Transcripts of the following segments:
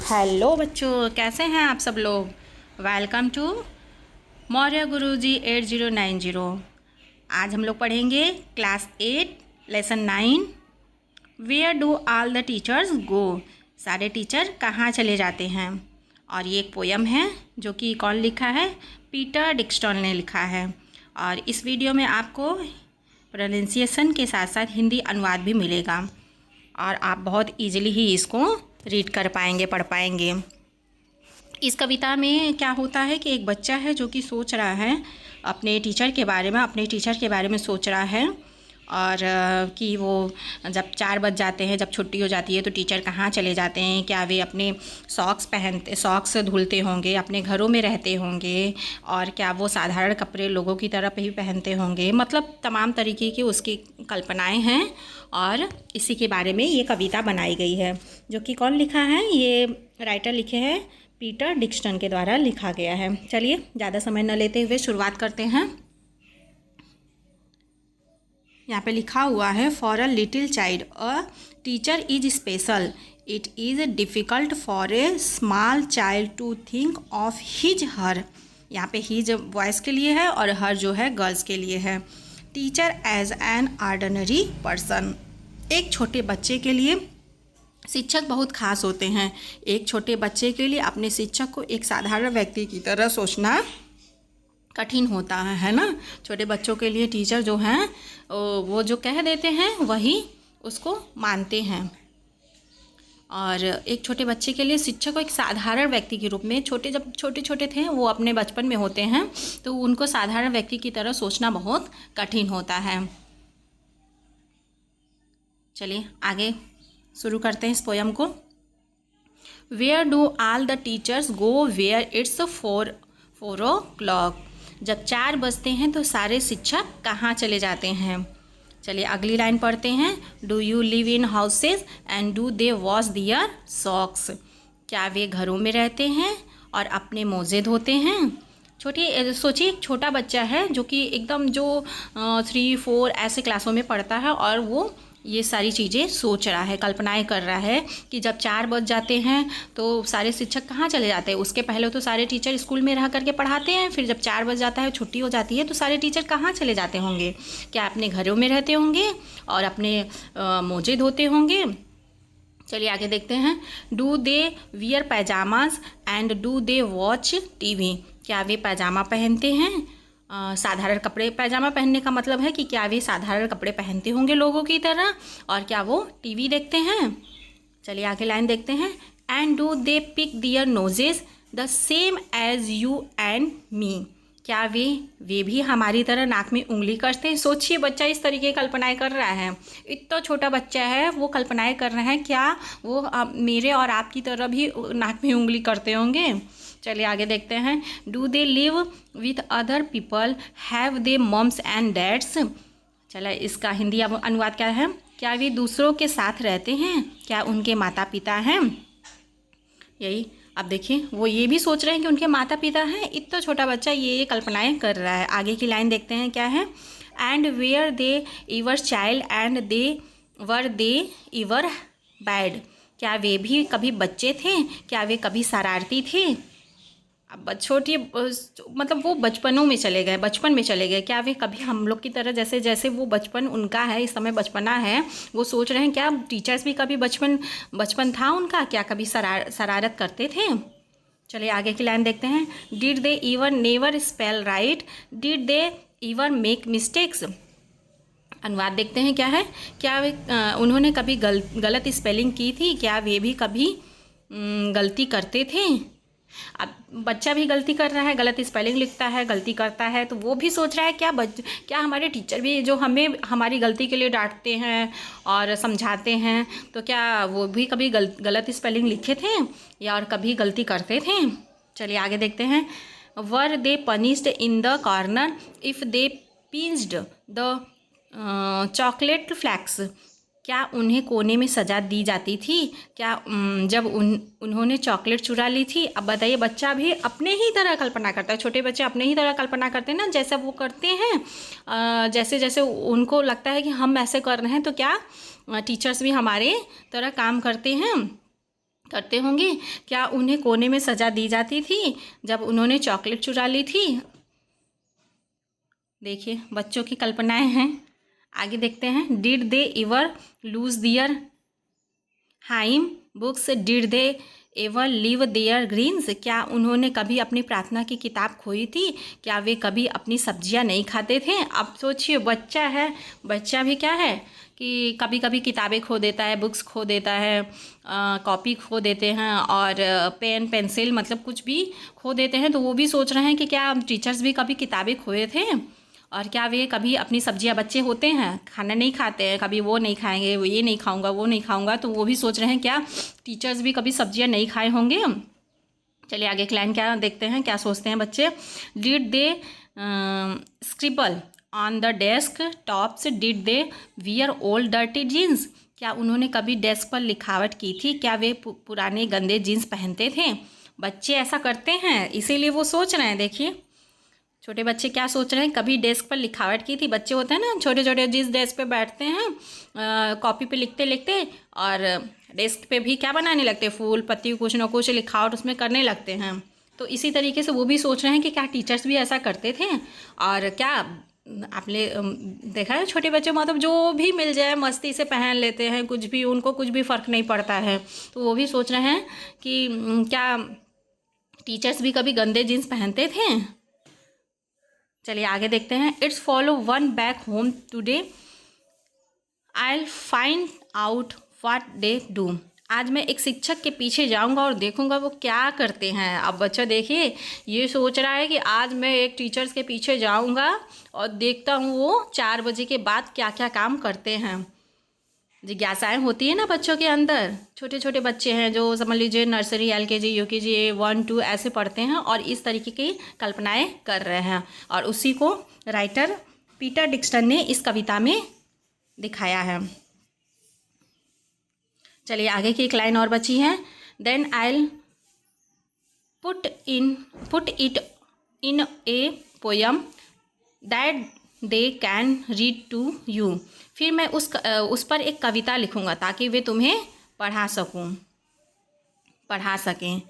Hello बच्चों, कैसे हैं आप सब लोग। Welcome to Maurya Guruji 8090। आज हम लोग पढ़ेंगे class 8 lesson 9 where do all the teachers go. सारे टीचर कहाँ चले जाते हैं। और ये एक पोयम है जो कि कौन लिखा है, पीटर डिक्सटन ने लिखा है। और इस वीडियो में आपको प्रोनाउंसिएशन के साथ साथ हिंदी अनुवाद भी मिलेगा और आप बहुत इजीली ही इसको रीड कर पाएंगे, पढ़ पाएंगे। इस कविता में क्या होता है कि एक बच्चा है जो कि सोच रहा है अपने टीचर के बारे में सोच रहा है। और कि वो जब 4 बज जाते हैं, जब छुट्टी हो जाती है तो टीचर कहाँ चले जाते हैं, क्या वे अपने सॉक्स धुलते होंगे, अपने घरों में रहते होंगे, और क्या वो साधारण कपड़े लोगों की तरह ही पहनते होंगे। मतलब तमाम तरीके की उसकी कल्पनाएं हैं और इसी के बारे में ये कविता बनाई गई है। जो कि कौन लिखा है, ये राइटर लिखे हैं पीटर डिक्सटन के द्वारा लिखा गया है। चलिए ज़्यादा समय न लेते हुए शुरुआत करते हैं। यहाँ पे लिखा हुआ है, for a little child a teacher is special, it is difficult for a small child to think of his her. यहाँ पे हिज बॉयज़ के लिए है और हर जो है गर्ल्स के लिए है। Teacher as an ordinary person, एक छोटे बच्चे के लिए शिक्षक बहुत खास होते हैं। एक छोटे बच्चे के लिए अपने शिक्षक को एक साधारण व्यक्ति की तरह सोचना कठिन होता है ना। छोटे बच्चों के लिए टीचर जो हैं वो जो कह देते हैं वही उसको मानते हैं। और एक छोटे बच्चे के लिए शिक्षक को एक साधारण व्यक्ति के रूप में, जब छोटे थे वो अपने बचपन में होते हैं तो उनको साधारण व्यक्ति की तरह सोचना बहुत कठिन होता है। चलिए आगे शुरू करते हैं इस पोयम को। Where do all the teachers go where it's 4 o'clock। जब 4 बजते हैं तो सारे शिक्षक कहाँ चले जाते हैं। चलिए अगली लाइन पढ़ते हैं। Do you live in houses and do they wash their socks. क्या वे घरों में रहते हैं और अपने मोजे धोते हैं। सोचिए एक छोटा बच्चा है जो कि एकदम जो 3-4 ऐसे क्लासों में पढ़ता है और वो ये सारी चीज़ें सोच रहा है, कल्पनाएं कर रहा है कि जब 4 बज जाते हैं तो सारे शिक्षक कहाँ चले जाते हैं। उसके पहले तो सारे टीचर स्कूल में रह करके पढ़ाते हैं, फिर जब 4 बज जाता है, छुट्टी हो जाती है, तो सारे टीचर कहाँ चले जाते होंगे। क्या अपने घरों में रहते होंगे और अपने मोजे धोते होंगे। चलिए आगे देखते हैं। Do they wear pyjamas and do they watch TV. क्या वे पैजामा पहनते हैं, साधारण कपड़े। पैजामा पहनने का मतलब है कि क्या वे साधारण कपड़े पहनते होंगे लोगों की तरह, और क्या वो टीवी देखते हैं। चलिए आगे लाइन देखते हैं। And do they pick their noses the same as you and me. क्या वे भी हमारी तरह नाक में उंगली करते हैं। सोचिए बच्चा इस तरीके की कल्पनाएं कर रहा है, इतना छोटा बच्चा है, वो कल्पनाएं कर रहे हैं क्या वो मेरे और आपकी तरह भी नाक में उंगली करते होंगे। चलिए आगे देखते हैं। Do they live with other people, have they mums and dads. चला इसका हिंदी अनुवाद क्या है। क्या वे दूसरों के साथ रहते हैं, क्या उनके माता पिता हैं। यही अब देखिए वो ये भी सोच रहे हैं कि उनके माता पिता हैं। इतना छोटा बच्चा ये कल्पनाएं कर रहा है। आगे की लाइन देखते हैं क्या है। And were they ever child and they ever bad. क्या वे भी कभी बच्चे थे, क्या वे कभी शरारती थे। अब छोटी मतलब वो बचपन में चले गए। क्या वे कभी हम लोग की तरह, जैसे वो बचपन उनका है, इस समय बचपना है, वो सोच रहे हैं क्या टीचर्स भी कभी बचपन था उनका, क्या कभी शरारत करते थे। चलिए आगे की लाइन देखते हैं। Did they even never spell right, did they इवर make mistakes. अनुवाद देखते हैं क्या है। क्या वे उन्होंने कभी गलत स्पेलिंग की थी, क्या वे भी कभी गलती करते थे। अब बच्चा भी गलती कर रहा है, गलत स्पेलिंग लिखता है, गलती करता है, तो वो भी सोच रहा है क्या हमारे टीचर भी जो हमें हमारी गलती के लिए डांटते हैं और समझाते हैं, तो क्या वो भी कभी गलत स्पेलिंग लिखे थे या और कभी गलती करते थे। चलिए आगे देखते हैं। Were they punished in the corner if they pinched the chocolate flakes. क्या उन्हें कोने में सजा दी जाती थी, क्या जब उन्होंने चॉकलेट चुरा ली थी। अब बताइए बच्चा भी अपने ही तरह कल्पना करता है। छोटे बच्चे अपने ही तरह कल्पना करते हैं ना, जैसा वो करते हैं, जैसे जैसे उनको लगता है कि हम ऐसे कर रहे हैं तो क्या टीचर्स भी हमारे तरह काम करते हैं। करते होंगे। क्या उन्हें कोने में सजा दी जाती थी जब उन्होंने चॉकलेट चुरा ली थी? देखिए बच्चों की कल्पनाएं हैं। आगे देखते हैं। Did they ever lose their hymn books? Did they ever leave their greens? क्या उन्होंने कभी अपनी प्रार्थना की किताब खोई थी? क्या वे कभी अपनी सब्जियां नहीं खाते थे? अब सोचिए, बच्चा है, बच्चा भी क्या है कि कभी कभी किताबें खो देता है, बुक्स खो देता है, कॉपी खो देते हैं, और पेन पेंसिल मतलब कुछ भी खो देते हैं। तो वो भी सोच रहे हैं कि क्या टीचर्स भी कभी किताबें खोए थे, और क्या वे कभी अपनी सब्जियां, बच्चे होते हैं खाना नहीं खाते हैं, कभी वो नहीं खाएंगे, वो ये नहीं खाऊंगा, वो नहीं खाऊंगा, तो वो भी सोच रहे हैं क्या टीचर्स भी कभी सब्जियां नहीं खाए होंगे। चलिए आगे क्लाइन क्या देखते हैं, क्या सोचते हैं बच्चे। Did they scribble on the desk tops? Did they wear old dirty jeans? क्या उन्होंने कभी डेस्क पर लिखावट की थी? क्या वे पुराने गंदे जीन्स पहनते थे? बच्चे ऐसा करते हैं, इसीलिए वो सोच रहे हैं। देखिए छोटे बच्चे क्या सोच रहे हैं, कभी डेस्क पर लिखावट की थी। बच्चे होते हैं ना छोटे छोटे, जिस डेस्क पे बैठते हैं कॉपी पे लिखते लिखते, और डेस्क पे भी क्या बनाने लगते हैं, फूल पत्ती कुछ ना कुछ लिखावट उसमें करने लगते हैं। तो इसी तरीके से वो भी सोच रहे हैं कि क्या टीचर्स भी ऐसा करते थे। और क्या आपने देखा है छोटे बच्चे मतलब जो भी मिल जाए मस्ती से पहन लेते हैं, कुछ भी, उनको कुछ भी फ़र्क नहीं पड़ता है। तो वो भी सोच रहे हैं कि क्या टीचर्स भी कभी गंदे जीन्स पहनते थे। चलिए आगे देखते हैं। It's follow one back home today, I will find out what they do? आज मैं एक शिक्षक के पीछे जाऊंगा और देखूंगा वो क्या करते हैं। अब बच्चा देखिए ये सोच रहा है कि आज मैं एक टीचर्स के पीछे जाऊंगा और देखता हूँ वो 4 बजे के बाद क्या क्या काम करते हैं। जिज्ञासाएं होती है ना बच्चों के अंदर। छोटे छोटे बच्चे हैं जो समझ लीजिए नर्सरी, LKG, UKG, 1, 2 ऐसे पढ़ते हैं और इस तरीके की कल्पनाएं कर रहे हैं, और उसी को राइटर पीटर डिक्सन ने इस कविता में दिखाया है। चलिए आगे की एक लाइन और बची है। Then I will put it in a poem that they can read to you? फिर मैं उस पर एक कविता लिखूंगा ताकि वे तुम्हें पढ़ा सकें।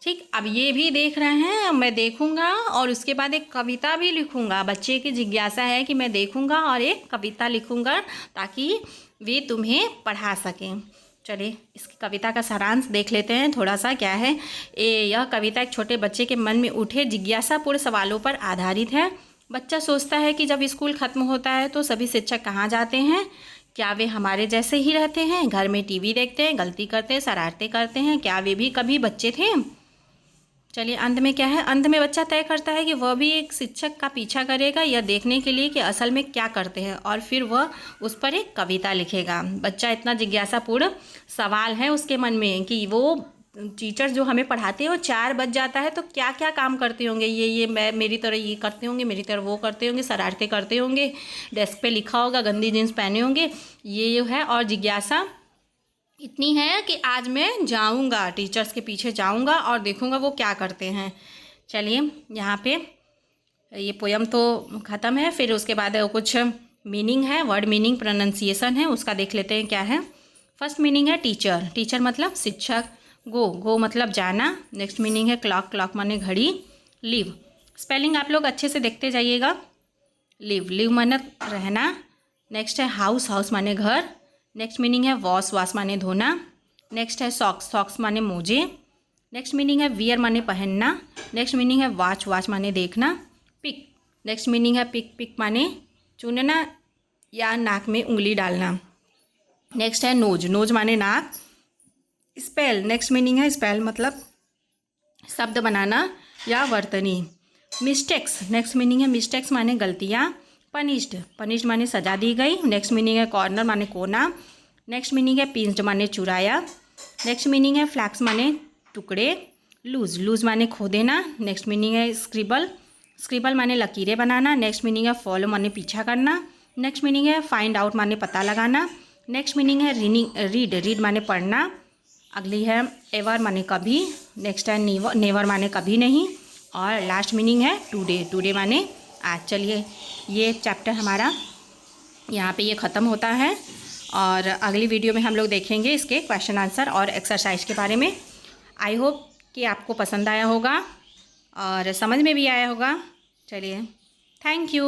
ठीक, अब ये भी देख रहे हैं, मैं देखूंगा और उसके बाद एक कविता भी लिखूंगा। बच्चे की जिज्ञासा है कि मैं देखूंगा और एक कविता लिखूंगा ताकि वे तुम्हें पढ़ा सकें। चलिए इस कविता का सारांश देख लेते हैं थोड़ा सा। क्या है यह कविता एक छोटे बच्चे के मन में उठे जिज्ञासापूर्ण सवालों पर आधारित है। बच्चा सोचता है कि जब स्कूल ख़त्म होता है तो सभी शिक्षक कहाँ जाते हैं? क्या वे हमारे जैसे ही रहते हैं, घर में टीवी देखते हैं, गलती करते हैं, शरारतें करते हैं? क्या वे भी कभी बच्चे थे? चलिए अंत में क्या है, अंत में बच्चा तय करता है कि वह भी एक शिक्षक का पीछा करेगा यह देखने के लिए कि असल में क्या करते हैं, और फिर वह उस पर एक कविता लिखेगा। बच्चा इतना जिज्ञासापूर्ण सवाल है उसके मन में कि वो टीचर जो हमें पढ़ाते हैं वो 4 बज जाता है तो क्या क्या काम करते होंगे, ये मैं मेरी तरह ये करते होंगे, मेरी तरह वो करते होंगे, शरारतें करते होंगे, डेस्क पे लिखा होगा, गंदी जीन्स पहने होंगे, ये है। और जिज्ञासा इतनी है कि आज मैं जाऊंगा, टीचर्स के पीछे जाऊंगा और देखूंगा वो क्या करते हैं। चलिए यहाँ पे ये पोयम तो ख़त्म है, फिर उसके बाद कुछ मीनिंग है, वर्ड मीनिंग, प्रोनाउंसिएशन है, उसका देख लेते हैं क्या है। फर्स्ट मीनिंग है टीचर, टीचर मतलब शिक्षक। गो मतलब जाना। नेक्स्ट मीनिंग है क्लॉक माने घड़ी। लिव, स्पेलिंग आप लोग अच्छे से देखते जाइएगा। लिव माने रहना। नेक्स्ट है हाउस माने घर। नेक्स्ट मीनिंग है वॉश माने धोना। नेक्स्ट है सॉक्स माने मोजे। नेक्स्ट मीनिंग है वियर माने पहनना। नेक्स्ट मीनिंग है वॉच माने देखना। पिक, नेक्स्ट मीनिंग है पिक माने चुनना या नाक में उंगली डालना। नेक्स्ट है नोज माने नाक। स्पेल, नेक्स्ट मीनिंग है स्पेल मतलब शब्द बनाना या वर्तनी। मिस्टेक्स, नेक्स्ट मीनिंग है मिस्टेक्स माने गलतियाँ। पनिश्ड माने सजा दी गई। नेक्स्ट मीनिंग है कॉर्नर माने कोना। नेक्स्ट मीनिंग है पिंच्ड माने चुराया। नेक्स्ट मीनिंग है फ्लैक्स माने टुकड़े। लूज माने खो देना। नेक्स्ट मीनिंग है स्क्रिबल माने लकीरें बनाना। नेक्स्ट मीनिंग है फॉलो माने पीछा करना। नेक्स्ट मीनिंग है फाइंड आउट माने पता लगाना। नेक्स्ट मीनिंग है रीड माने पढ़ना। अगली है एवर माने कभी। नेक्स्ट है नेवर माने कभी नहीं। और लास्ट मीनिंग है टुडे माने आज। चलिए ये चैप्टर हमारा यहाँ पे ये ख़त्म होता है और अगली वीडियो में हम लोग देखेंगे इसके क्वेश्चन आंसर और एक्सरसाइज के बारे में। आई होप कि आपको पसंद आया होगा और समझ में भी आया होगा। चलिए, थैंक यू।